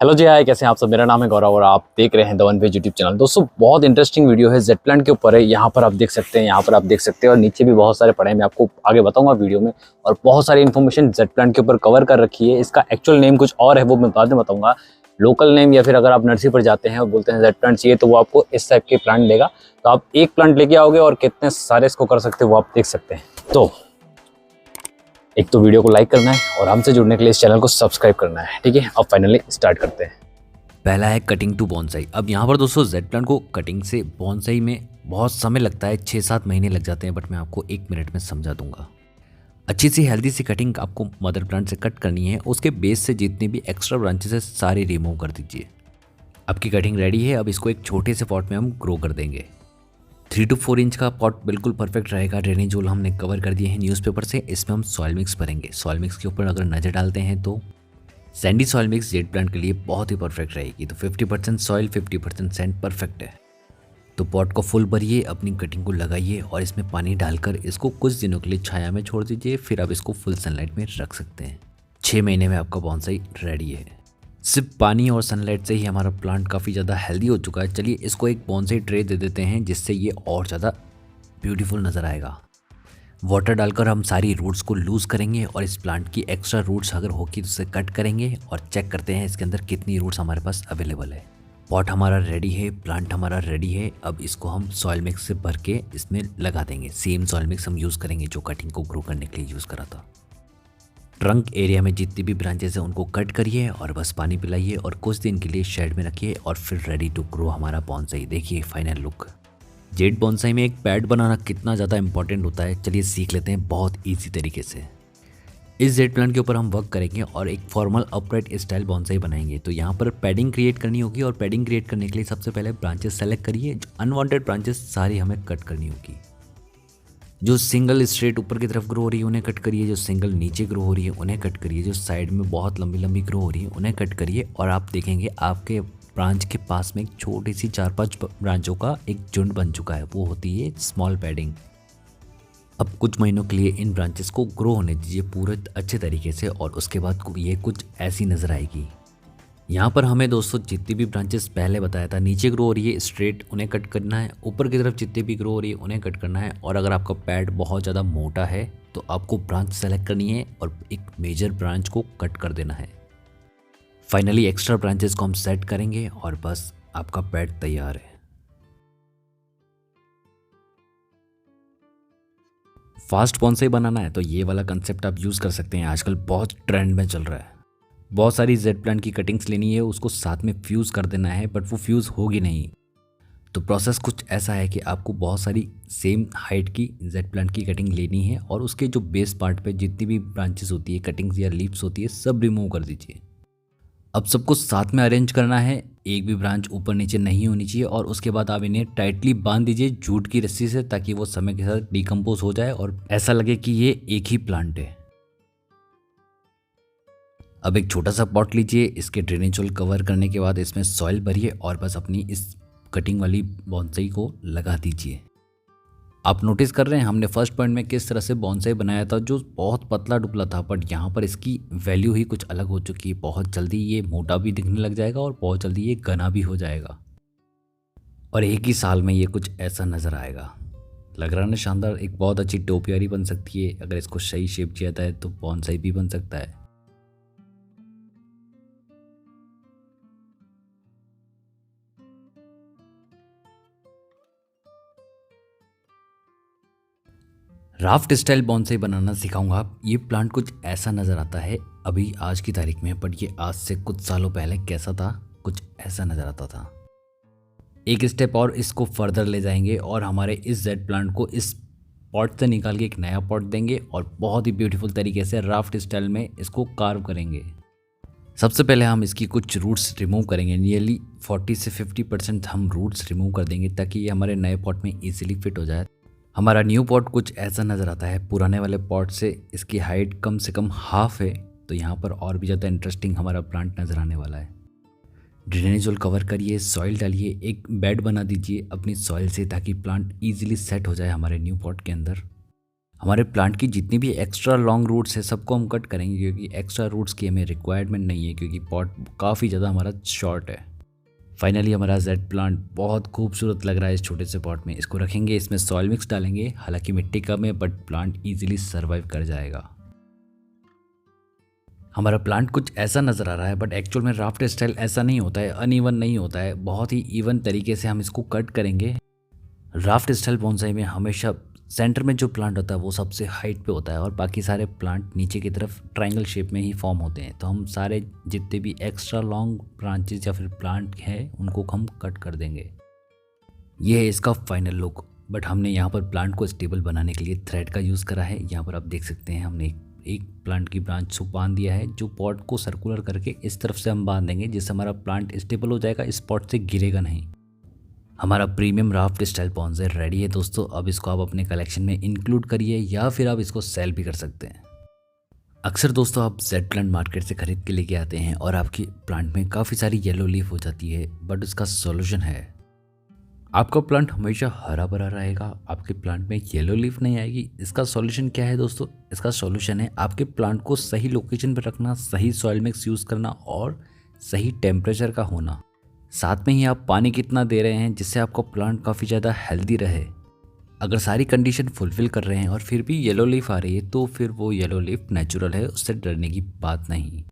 Hello जी, हाय, कैसे हैं आप सब। मेरा नाम है गौरव और आप देख रहे हैं the one page YouTube channel. दोस्तों, बहुत इंटरेस्टिंग वीडियो है, जेड प्लांट के ऊपर है। यहाँ पर आप देख सकते हैं, यहाँ पर आप देख सकते हैं और नीचे भी बहुत सारे पड़े हैं। मैं आपको आगे बताऊंगा वीडियो में। और बहुत सारी इन्फॉर्मेशन जेड प्लांट के ऊपर कवर कर रखी है। इसका एक्चुअल नेम कुछ और है, वो मैं बाद में बताऊंगा। लोकल नेम या फिर अगर आप नर्सरी पर जाते हैं और बोलते हैं जेड प्लांट चाहिए, तो वो आपको इस टाइप के प्लांट देगा। तो आप एक प्लांट लेके आओगे और कितने सारे इसको कर सकते हो वो आप देख सकते हैं। तो एक तो वीडियो को लाइक करना है और हमसे जुड़ने के लिए इस चैनल को सब्सक्राइब करना है। ठीक है, अब फाइनली स्टार्ट करते हैं। पहला है कटिंग टू बॉन्साई। अब यहाँ पर दोस्तों जेड प्लांट को कटिंग से बॉन्साई में बहुत समय लगता है, 6-7 महीने लग जाते हैं, बट मैं आपको 1 मिनट में समझा दूंगा। अच्छी सी हेल्दी सी कटिंग आपको मदर प्लांट से कट करनी है। उसके बेस से जितने भी एक्स्ट्रा ब्रांचेस है सारे रिमूव कर दीजिए। आपकी कटिंग रेडी है। अब इसको एक छोटे से पॉट में हम ग्रो कर देंगे। 3 to 4 इंच का पॉट बिल्कुल परफेक्ट रहेगा। ड्रेनेज होल हमने कवर कर दिए हैं न्यूज़पेपर से। इसमें हम सॉइल मिक्स भरेंगे। सॉइल मिक्स के ऊपर अगर नज़र डालते हैं तो Sandy soil mix jade plant के लिए बहुत ही परफेक्ट रहेगी। तो 50% सॉइल 50% सैंड परफेक्ट है। तो पॉट को फुल भरिए, अपनी कटिंग को लगाइए और इसमें पानी डालकर इसको कुछ दिनों के लिए छाया में छोड़ दीजिए। फिर आप इसको फुल सनलाइट में रख सकते हैं। 6 महीने में आपका बॉन्साई रेडी है। सिर्फ पानी और सनलाइट से ही हमारा प्लांट काफ़ी ज़्यादा हेल्दी हो चुका है। चलिए इसको एक बॉन्साई ट्रे दे देते हैं, जिससे ये और ज़्यादा ब्यूटीफुल नज़र आएगा। वाटर डालकर हम सारी रूट्स को लूज़ करेंगे और इस प्लांट की एक्स्ट्रा रूट्स अगर होगी तो उसे कट करेंगे और चेक करते हैं इसके अंदर कितनी रूट्स हमारे पास अवेलेबल है। पॉट हमारा रेडी है, प्लांट हमारा रेडी है। अब इसको हम सॉइल मिक्स से भर के इसमें लगा देंगे। सेम सॉइल मिक्स हम यूज़ करेंगे जो कटिंग को ग्रो करने के लिए यूज़ करा था। ट्रंक एरिया में जितनी भी ब्रांचेस हैं उनको कट करिए और बस पानी पिलाइए और कुछ दिन के लिए शेड में रखिए और फिर रेडी टू ग्रो हमारा बॉन्साई। देखिए फाइनल लुक। जेड बॉन्साई में एक पैड बनाना कितना ज़्यादा इंपॉर्टेंट होता है, चलिए सीख लेते हैं बहुत इजी तरीके से। इस जेड प्लांट के ऊपर हम वर्क करेंगे और एक फॉर्मल अपराइट स्टाइल बॉन्साई बनाएंगे। तो यहाँ पर पैडिंग क्रिएट करनी होगी और पैडिंग क्रिएट करने के लिए सबसे पहले ब्रांचेस सेलेक्ट करिए। जो अनवांटेड ब्रांचेस सारी हमें कट करनी होगी। जो सिंगल स्ट्रेट ऊपर की तरफ ग्रो हो रही है उन्हें कट करिए। जो सिंगल नीचे ग्रो हो रही है उन्हें कट करिए। जो साइड में बहुत लंबी लंबी ग्रो हो रही है उन्हें कट करिए। और आप देखेंगे आपके ब्रांच के पास में एक छोटी सी 4-5 ब्रांचों का एक झुंड बन चुका है, वो होती है स्मॉल पैडिंग। अब कुछ महीनों के लिए इन ब्रांचेस को ग्रो होने दीजिए पूरे अच्छे तरीके से और उसके बाद ये कुछ ऐसी नज़र आएगी। यहाँ पर हमें दोस्तों जितनी भी ब्रांचेस पहले बताया था नीचे ग्रो हो रही है स्ट्रेट उन्हें कट करना है, ऊपर की तरफ जितनी भी ग्रो हो रही है उन्हें कट करना है। और अगर आपका पैड बहुत ज़्यादा मोटा है तो आपको ब्रांच सेलेक्ट करनी है और एक मेजर ब्रांच को कट कर देना है। फाइनली एक्स्ट्रा ब्रांचेस को हम सेट करेंगे और बस आपका पैड तैयार है। फास्ट बॉन्साई बनाना है तो ये वाला कंसेप्ट आप यूज़ कर सकते हैं, आजकल बहुत ट्रेंड में चल रहा है। बहुत सारी जेड प्लांट की कटिंग्स लेनी है, उसको साथ में फ्यूज़ कर देना है, बट वो फ्यूज़ होगी नहीं। तो प्रोसेस कुछ ऐसा है कि आपको बहुत सारी सेम हाइट की जेड प्लांट की कटिंग लेनी है और उसके जो बेस पार्ट पे जितनी भी ब्रांचेस होती है, कटिंग्स या लीव्स होती है, सब रिमूव कर दीजिए। अब सबको साथ में अरेंज करना है, एक भी ब्रांच ऊपर नीचे नहीं होनी चाहिए। और उसके बाद आप इन्हें टाइटली बांध दीजिए जूट की रस्सी से, ताकि वो समय के साथ डिकम्पोज हो जाए और ऐसा लगे कि ये एक ही प्लांट है। अब एक छोटा सा पॉट लीजिए, इसके ड्रेनेज होल कवर करने के बाद इसमें सॉइल भरिए और बस अपनी इस कटिंग वाली बॉन्साई को लगा दीजिए। आप नोटिस कर रहे हैं हमने फर्स्ट पॉइंट में किस तरह से बॉन्साई बनाया था, जो बहुत पतला दुबला था, बट यहाँ पर इसकी वैल्यू ही कुछ अलग हो चुकी है। बहुत जल्दी ये मोटा भी दिखने लग जाएगा और बहुत जल्दी ये घना भी हो जाएगा और एक ही साल में ये कुछ ऐसा नज़र आएगा। लग रहा है ना शानदार। एक बहुत अच्छी टोपियारी बन सकती है अगर इसको सही शेप दिया जाए तो बॉन्साई भी बन सकता है। राफ्ट स्टाइल बॉन्साई बनाना सिखाऊंगा। ये प्लांट कुछ ऐसा नज़र आता है अभी आज की तारीख में, बट ये आज से कुछ सालों पहले कैसा था, कुछ ऐसा नज़र आता था। एक स्टेप और इसको फर्दर ले जाएंगे और हमारे इस जेड प्लांट को इस पॉट से निकाल के एक नया पॉट देंगे और बहुत ही ब्यूटीफुल तरीके से राफ्ट स्टाइल में इसको कार्व करेंगे। सबसे पहले हम इसकी कुछ रूट्स रिमूव करेंगे। नियरली 40 से 50% हम रूट्स रिमूव कर देंगे ताकि ये हमारे नए पॉट में ईजिली फिट हो जाए। हमारा न्यू पॉट कुछ ऐसा नज़र आता है। पुराने वाले पॉट से इसकी हाइट कम से कम हाफ है, तो यहाँ पर और भी ज़्यादा इंटरेस्टिंग हमारा प्लांट नज़र आने वाला है। ड्रेनेज होल कवर करिए, सॉइल डालिए, एक बेड बना दीजिए अपनी सॉइल से ताकि प्लांट इजीली सेट हो जाए हमारे न्यू पॉट के अंदर। हमारे प्लांट की जितनी भी एक्स्ट्रा लॉन्ग रूट्स है सबको हम कट करेंगे, क्योंकि एक्स्ट्रा रूट्स की हमें रिक्वायरमेंट नहीं है, क्योंकि पॉट काफ़ी ज़्यादा हमारा शॉर्ट है। फाइनली हमारा जेड प्लांट बहुत खूबसूरत लग रहा है इस छोटे से पॉट में। इसको रखेंगे, इसमें सॉइल मिक्स डालेंगे। हालांकि मिट्टी कम है बट प्लांट इजीली सर्वाइव कर जाएगा। हमारा प्लांट कुछ ऐसा नज़र आ रहा है बट एक्चुअल में राफ्ट स्टाइल ऐसा नहीं होता है, अनइवन नहीं होता है। बहुत ही इवन तरीके से हम इसको कट करेंगे। राफ्ट स्टाइल बोनसाई में हमेशा सेंटर में जो प्लांट होता है वो सबसे हाइट पे होता है और बाकी सारे प्लांट नीचे की तरफ ट्रायंगल शेप में ही फॉर्म होते हैं। तो हम सारे जितने भी एक्स्ट्रा लॉन्ग ब्रांचेस या फिर प्लांट हैं उनको हम कट कर देंगे। ये है इसका फाइनल लुक। बट हमने यहाँ पर प्लांट को स्टेबल बनाने के लिए थ्रेड का यूज़ करा है। यहाँ पर आप देख सकते हैं हमने एक प्लांट की ब्रांच को बांध दिया है, जो पॉट को सर्कुलर करके इस तरफ से हम बांध देंगे, जिससे हमारा प्लांट स्टेबल हो जाएगा, इस पॉट से गिरेगा नहीं। हमारा premium raft style bonsai ready है दोस्तों। अब इसको आप अपने कलेक्शन में इंक्लूड करिए या फिर आप इसको सेल भी कर सकते हैं। अक्सर दोस्तों आप जेड प्लांट मार्केट से खरीद के लेके आते हैं और आपकी प्लांट में काफ़ी सारी येलो लीफ हो जाती है, बट उसका सॉल्यूशन है आपका प्लांट हमेशा हरा भरा रहेगा, आपके प्लांट में येलो लीफ नहीं आएगी। इसका सॉल्यूशन क्या है दोस्तों? इसका सॉल्यूशन है आपके प्लांट को सही लोकेशन पर रखना, सही सॉइल मिक्स यूज़ करना और सही टेम्परेचर का होना। साथ में ही आप पानी कितना दे रहे हैं जिससे आपका प्लांट काफ़ी ज़्यादा हेल्दी रहे। अगर सारी कंडीशन फुलफिल कर रहे हैं और फिर भी येलो लीफ आ रही है तो फिर वो येलो लीफ नेचुरल है, उससे डरने की बात नहीं।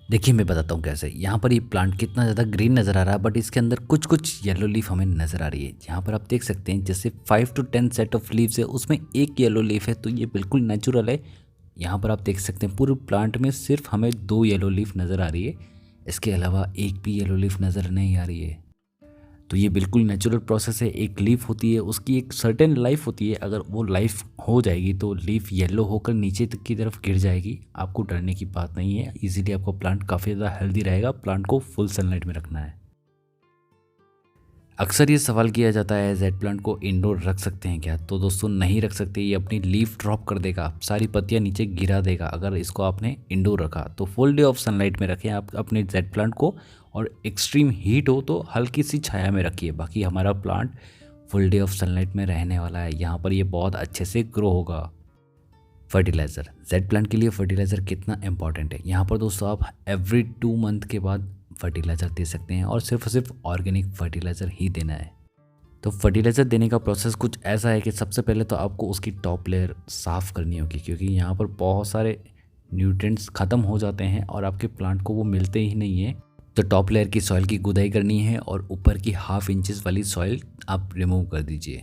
देखिए मैं बताता हूँ कैसे। यहाँ पर ये प्लांट कितना ज़्यादा ग्रीन नज़र आ रहा है बट इसके अंदर कुछ कुछ येलो लीफ हमें नज़र आ रही है। यहाँ पर आप देख सकते हैं जैसे 5 to 10 सेट ऑफ लीव्स है, उसमें एक येलो लीफ है, तो ये बिल्कुल नेचुरल है। यहाँ पर आप देख सकते हैं पूरे प्लांट में सिर्फ हमें 2 येलो लीफ नज़र आ रही है, इसके अलावा एक भी येलो लीफ नज़र नहीं आ रही है। तो ये बिल्कुल नेचुरल प्रोसेस है। एक लीफ होती है, उसकी एक सर्टेन लाइफ होती है, अगर वो लाइफ हो जाएगी तो लीफ येलो होकर नीचे तक की तरफ गिर जाएगी। आपको डरने की बात नहीं है, इजीली आपका प्लांट काफ़ी ज़्यादा हेल्दी रहेगा। प्लांट को फुल सनलाइट में रखना है। अक्सर ये सवाल किया जाता है जेड प्लांट को इंडोर रख सकते हैं क्या? तो दोस्तों नहीं रख सकते, ये अपनी लीफ ड्रॉप कर देगा, सारी पत्तियां नीचे गिरा देगा अगर इसको आपने इंडोर रखा। तो फुल डे ऑफ सनलाइट में रखें आप अपने जेड प्लांट को, और एक्सट्रीम हीट हो तो हल्की सी छाया में रखिए। बाकी हमारा plant full day of sunlight में रहने वाला है, यहाँ पर ये बहुत अच्छे से ग्रो होगा। फर्टिलाइज़र, जेड प्लांट के लिए फर्टिलाइज़र कितना इंपॉर्टेंट है। यहाँ पर दोस्तों आप एवरी 2 मंथ के बाद फर्टिलाइज़र दे सकते हैं और सिर्फ ऑर्गेनिक फर्टिलाइज़र ही देना है। तो फर्टिलाइज़र देने का प्रोसेस कुछ ऐसा है कि सबसे पहले तो आपको उसकी टॉप लेयर साफ़ करनी होगी, क्योंकि यहाँ पर बहुत सारे न्यूट्रिएंट्स ख़त्म हो जाते हैं और आपके प्लांट को वो मिलते ही नहीं है। तो टॉप लेयर की सॉइल की गुदाई करनी है और ऊपर की 1/2 इंचेस वाली सॉइल आप रिमूव कर दीजिए।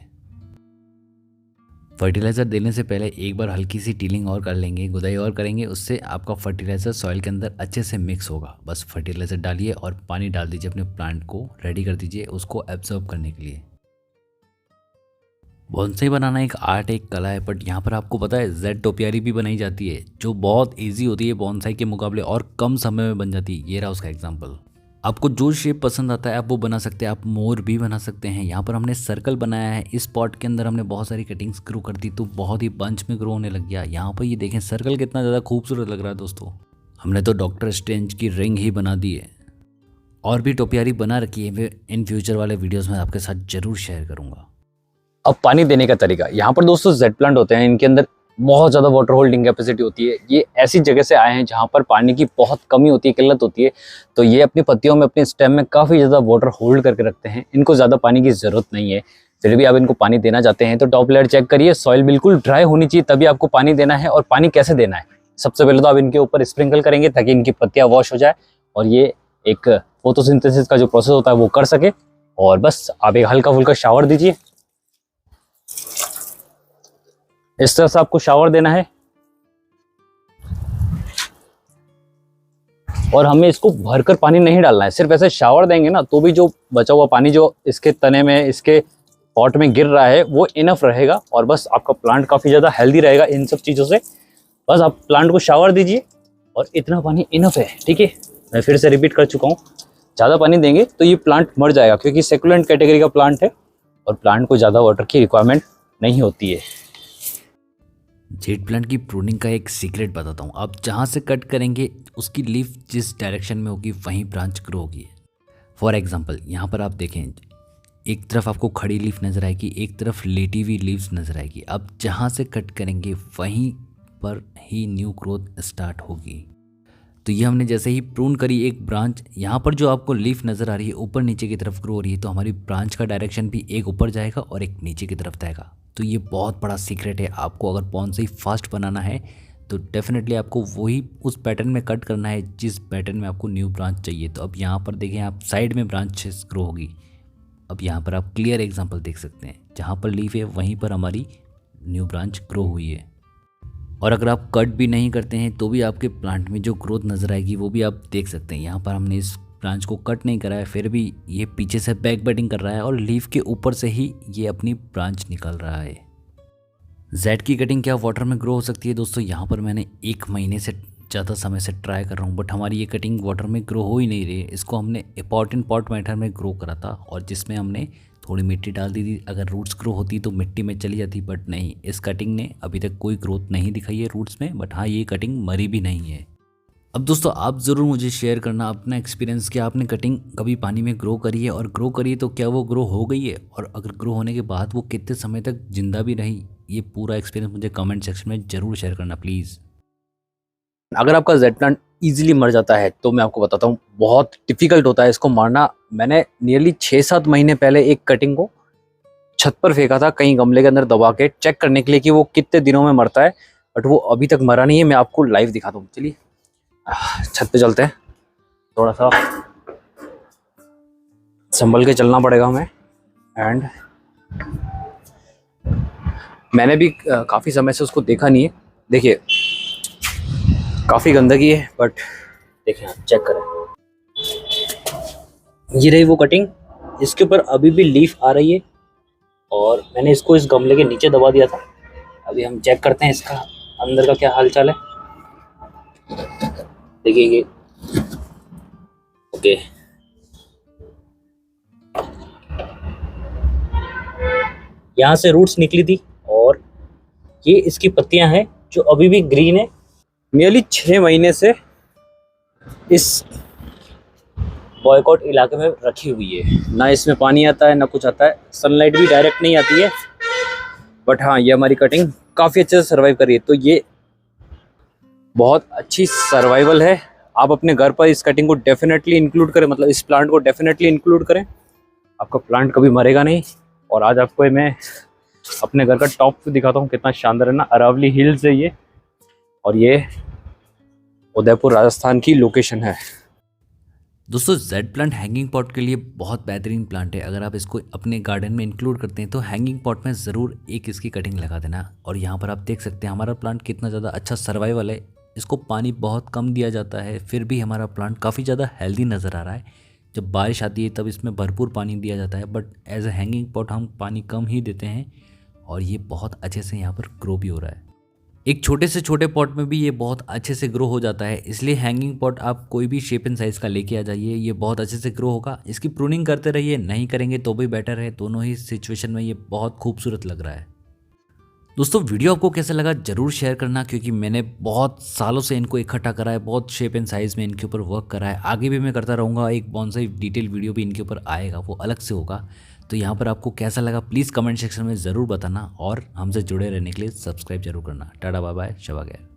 फर्टिलाइज़र देने से पहले एक बार हल्की सी टीलिंग और कर लेंगे, गुदाई और करेंगे, उससे आपका फर्टिलाइज़र सॉइल के अंदर अच्छे से मिक्स होगा। बस फर्टिलाइज़र डालिए और पानी डाल दीजिए, अपने प्लांट को रेडी कर दीजिए उसको एब्जॉर्ब करने के लिए। बोनसाई बनाना एक आर्ट, एक कला है, बट यहाँ पर आपको पता है जेड टोपियारी भी बनाई जाती है जो बहुत ईजी होती है बोनसाई के मुकाबले और कम समय में बन जाती है। ये रहा उसका एग्जाम्पल। आपको जो शेप पसंद आता है आप वो बना सकते हैं, आप मोर भी बना सकते हैं। यहाँ पर हमने सर्कल बनाया है, इस पॉट के अंदर हमने बहुत सारी कटिंग्स ग्रो कर दी तो बहुत ही बंच में ग्रो होने लग गया। यहाँ पर ये देखें सर्कल कितना ज़्यादा खूबसूरत लग रहा है दोस्तों। हमने तो डॉक्टर स्ट्रेंज की रिंग ही बना दी है, और भी टोपियारी बना रखी है, वे इन फ्यूचर वाले वीडियोज़ में आपके साथ ज़रूर शेयर करूँगा। अब पानी देने का तरीका, यहाँ पर दोस्तों जेड प्लांट होते हैं, इनके अंदर बहुत ज़्यादा वाटर होल्डिंग कैपेसिटी होती है। ये ऐसी जगह से आए हैं जहाँ पर पानी की बहुत कमी होती है, किल्लत होती है, तो ये अपनी पत्तियों में, अपने स्टेम में काफ़ी ज़्यादा वाटर होल्ड करके रखते हैं। इनको ज़्यादा पानी की ज़रूरत नहीं है, फिर भी आप इनको पानी देना चाहते हैं तो टॉप लेयर चेक करिए, सॉइल बिल्कुल ड्राई होनी चाहिए तभी आपको पानी देना है। और पानी कैसे देना है, सबसे पहले तो आप इनके ऊपर स्प्रिंकल करेंगे ताकि इनकी पत्तियाँ वॉश हो जाए और ये एक फोटोसिंथेसिस का जो प्रोसेस होता है वो कर सके। और बस आप एक हल्का फुल्का शावर दीजिए, इस तरह से आपको शावर देना है। और हमें इसको भरकर पानी नहीं डालना है, सिर्फ ऐसे शावर देंगे ना तो भी जो बचा हुआ पानी जो इसके तने में, इसके पॉट में गिर रहा है वो इनफ रहेगा और बस आपका प्लांट काफ़ी ज़्यादा हेल्दी रहेगा इन सब चीज़ों से। बस आप प्लांट को शावर दीजिए और इतना पानी इनफ है, ठीक है। मैं फिर से रिपीट कर चुका हूँ, ज़्यादा पानी देंगे तो ये प्लांट मर जाएगा, क्योंकि सेकुलेंट कैटेगरी का प्लांट है और प्लांट को ज़्यादा वाटर की रिक्वायरमेंट नहीं होती है। जेड प्लांट की प्रूनिंग का एक सीक्रेट बताता हूँ। आप जहाँ से कट करेंगे उसकी लीफ जिस डायरेक्शन में होगी वहीं ब्रांच ग्रो होगी। फॉर एग्जांपल यहाँ पर आप देखें, एक तरफ आपको खड़ी लीफ नज़र आएगी, एक तरफ लेटी हुई लीव्स नज़र आएगी। अब जहाँ से कट करेंगे वहीं पर ही न्यू ग्रोथ स्टार्ट होगी। तो ये हमने जैसे ही प्रून करी एक ब्रांच, यहाँ पर जो आपको लीफ नज़र आ रही है ऊपर नीचे की तरफ ग्रो हो रही है, तो हमारी ब्रांच का डायरेक्शन भी एक ऊपर जाएगा और एक नीचे की तरफ जाएगा। तो ये बहुत बड़ा सीक्रेट है। आपको अगर बॉन्साई फास्ट बनाना है तो डेफिनेटली आपको वही उस पैटर्न में कट करना है जिस पैटर्न में आपको न्यू ब्रांच चाहिए। तो अब यहाँ पर देखें आप, साइड में ब्रांचेस ग्रो होगी। अब यहाँ पर आप क्लियर एग्जांपल देख सकते हैं, जहाँ पर लीफ है वहीं पर हमारी न्यू ब्रांच ग्रो हुई है। और अगर आप कट भी नहीं करते हैं तो भी आपके प्लांट में जो ग्रोथ नज़र आएगी वो भी आप देख सकते हैं। यहाँ पर हमने इस ब्रांच को कट नहीं करा है, फिर भी ये पीछे से बैक बडिंग कर रहा है और लीफ के ऊपर से ही ये अपनी ब्रांच निकल रहा है। जेड की कटिंग क्या वाटर में ग्रो हो सकती है दोस्तों? यहाँ पर मैंने 1 महीने से ज़्यादा समय से ट्राई कर रहा हूँ, बट हमारी ये कटिंग वाटर में ग्रो हो ही नहीं रही है। इसको हमने पॉट इन पॉट मेथड में ग्रो करा था और जिसमें हमने थोड़ी मिट्टी डाल दी थी। अगर रूट्स ग्रो होती तो मिट्टी में चली जाती, बट नहीं, इस कटिंग ने अभी तक कोई ग्रोथ नहीं दिखाई है रूट्स में। बट हाँ, ये कटिंग मरी भी नहीं है। अब दोस्तों आप ज़रूर मुझे शेयर करना अपना एक्सपीरियंस कि आपने कटिंग कभी पानी में ग्रो करी है, और ग्रो करी है तो क्या वो ग्रो हो गई है, और अगर ग्रो होने के बाद वो कितने समय तक जिंदा भी रही। ये पूरा एक्सपीरियंस मुझे कमेंट सेक्शन में ज़रूर शेयर करना प्लीज़। अगर आपका जेड प्लांट ईजिली मर जाता है तो मैं आपको बताता हूँ, बहुत डिफिकल्ट होता है इसको मारना। मैंने नियरली 6-7 महीने पहले एक कटिंग को छत पर फेंका था, कहीं गमले के अंदर दबा के, चेक करने के लिए कि वो कितने दिनों में मरता है, बट वो अभी तक मरा नहीं है। मैं आपको लाइव दिखाता हूँ, चलिए छत पे चलते हैं। थोड़ा सा संभल के चलना पड़ेगा हमें। एंड मैंने भी काफ़ी समय से उसको देखा नहीं है। देखिए काफ़ी गंदगी है, बट देखिए आप चेक करें, ये रही वो कटिंग, इसके ऊपर अभी भी लीफ आ रही है और मैंने इसको इस गमले के नीचे दबा दिया था। अभी हम चेक करते हैं इसका अंदर का क्या हालचाल है। देखिए ये ओके, यहाँ से रूट्स निकली थी और ये इसकी पत्तियां हैं जो अभी भी ग्रीन है। नियरली 6 महीने से इस बॉयकॉट इलाके में रखी हुई है, ना इसमें पानी आता है ना कुछ आता है, सनलाइट भी डायरेक्ट नहीं आती है। बट हाँ, ये हमारी कटिंग काफ़ी अच्छे से सर्वाइव कर रही है, तो ये बहुत अच्छी सर्वाइवल है। आप अपने घर पर इस कटिंग को डेफिनेटली इंक्लूड करें, मतलब इस प्लांट को डेफिनेटली इंक्लूड करें, आपका प्लांट कभी मरेगा नहीं। और आज आपको मैं अपने घर का टॉप से दिखाता हूँ, कितना शानदार है ना। अरावली हिल्स है ये, और ये उदयपुर राजस्थान की लोकेशन है। दोस्तों जेड प्लांट हैंगिंग पॉट के लिए बहुत बेहतरीन प्लांट है। अगर आप इसको अपने गार्डन में इंक्लूड करते हैं तो हैंगिंग पॉट में ज़रूर एक इसकी कटिंग लगा देना। और यहाँ पर आप देख सकते हैं हमारा प्लांट कितना ज़्यादा अच्छा सर्वाइवल है। इसको पानी बहुत कम दिया जाता है, फिर भी हमारा प्लांट काफ़ी ज़्यादा हेल्दी नज़र आ रहा है। जब बारिश आती है तब इसमें भरपूर पानी दिया जाता है, but as a hanging pot हम पानी कम ही देते हैं और ये बहुत अच्छे से यहाँ पर ग्रो भी हो रहा है। एक छोटे से छोटे पॉट में भी ये बहुत अच्छे से ग्रो हो जाता है, इसलिए हैंगिंग पॉट आप कोई भी शेप एंड साइज़ का लेके आ जाइए, ये बहुत अच्छे से ग्रो होगा। इसकी प्रूनिंग करते रहिए, नहीं करेंगे तो भी बेटर है। दोनों ही सिचुएशन में ये बहुत खूबसूरत लग रहा है। दोस्तों वीडियो आपको कैसा लगा ज़रूर शेयर करना, क्योंकि मैंने बहुत सालों से इनको इकट्ठा करा है, बहुत शेप एंड साइज़ में इनके ऊपर वर्क करा है। आगे भी मैं करता रहूँगा। एक बॉन्साई डिटेल वीडियो भी इनके ऊपर आएगा, वो अलग से होगा। तो यहाँ पर आपको कैसा लगा प्लीज़ कमेंट सेक्शन में ज़रूर बताना, और हमसे जुड़े रहने के लिए सब्सक्राइब जरूर करना। टाटा बाय बाय, शबा खैर।